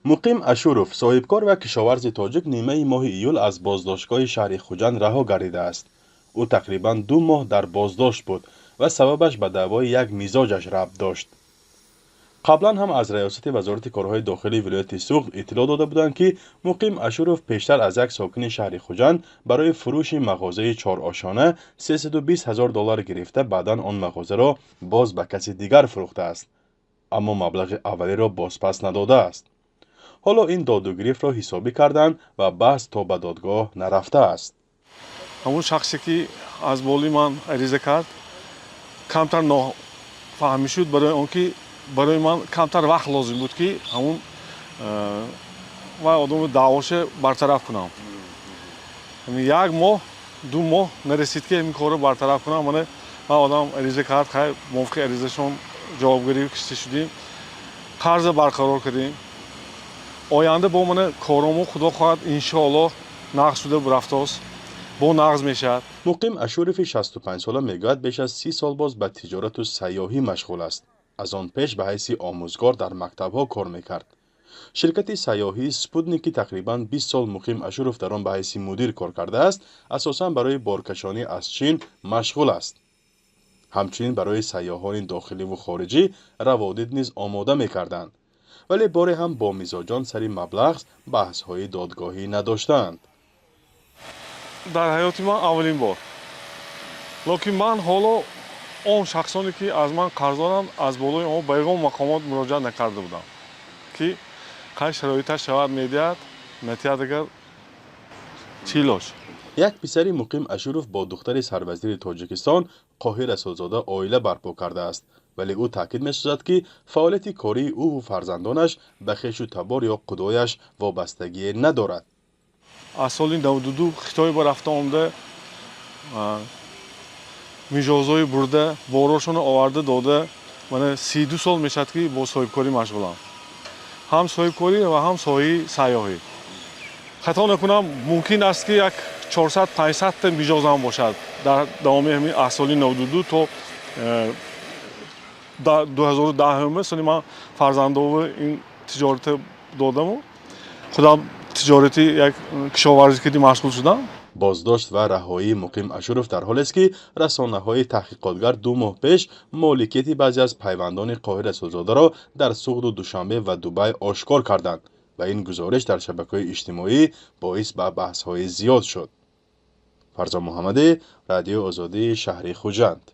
مقیم اشوروف صاحبکار و کشاورز تاجیک نیمه ماه ایول از بازداشتگاه شهر خوجند رها گردیده است. او تقریبا 2 ماه در بازداشت بود و سببش به دعوای یک میزاجش ربط داشت. قبلا هم از ریاست وزارت کارهای داخلی ولایت سوغد اطلاع داده بودند که مقیم اشوروف پیشتر از یک ساکن شهر خوجند برای فروش مغازه 4 آشانه 320,000 دلار گرفته، بعدا آن مغازه را باز به کسی دیگر فروخته است، اما مبلغ اولی را بازپس نداده است. حالا این داد و گریفت را حسابی کردند و بحث تا به دادگاه نرفته است. همون شخصی که از بالی من عریضه کرد کمتر نافهمی شد، برای اون که برای من کمتر وقت لازم بود که همون و آدم دعواش برطرف کنم. یک ماه 2 ماه نرسید که این کار رو برطرف کنم. من آدم عریضه کرد، خیلی موافق عریضهشون جوابگیری کشته شدیم، قرض برقرار کردیم. آینده با من کارامو خدا خواهد انشاءالله نقض شده رفته است، با نقض میشد. مقیم اشوروف 65 ساله میگوید بیش از 30 سال باز به تجارت و سیاحی مشغول است. از آن پیش به حیث آموزگار در مکتب‌ها کار میکرد. شرکت سیاحی سپودنیکی تقریباً 20 سال مقیم اشوروف در آن به حیث مدیر کار کرده است. اساساً برای بارکشانی از چین مشغول است. همچنین برای سیاحان داخلی و خارجی روادید نیز آماده میکردند. ولی باری هم با میزاجان سری مبلغ بحث‌های دادگاهی نداشتند. در حیات من اولین بار، لیکن من حالا اون شخصانی که از من قرض دارند از بالای اون به یگان مقامات مراجعه نکرده بودم که قای شرایطش شود میدهد نتیجه اگر چیلاش. یک پسر مقیم اشوروف با دختر سروزیر تاجیکستان قاهر رسولزاده عائله برپا کرده است، ولی او تاکید می‌سازد که فعالیت کاری او و فرزندانش به خویش و تبار یا خدایش وابستگی ندارد. از سال 92 خطای با رفته آمده میجازهای برده باراشون آورده داده. من 32 سال میشد که با صاحبکاری مشغولم، هم صاحبکاری و هم سایه سیاحی. خطا نکنم ممکن است که یک 400-500 تا میجاز هم باشد در دوام همین از سال 92 تا 2010 سال من فرزندان این تجارت دادم و خودم تجارتی یک کشاورزی کردی مشغول شدم. بازداشت و رهایی مقیم اشوروف در حالی است که رسانه‌های تحقیقاتگر 2 ماه پیش مالکیت بعضی از پیوندان قاهر رسولزاده را در سوغد و دوشنبه و دبی آشکار کردند و این گزارش در شبکه‌های اجتماعی باعث به بحث‌های زیاد شد. فرزان محمدی، رادیو آزادی، شهر خوجند.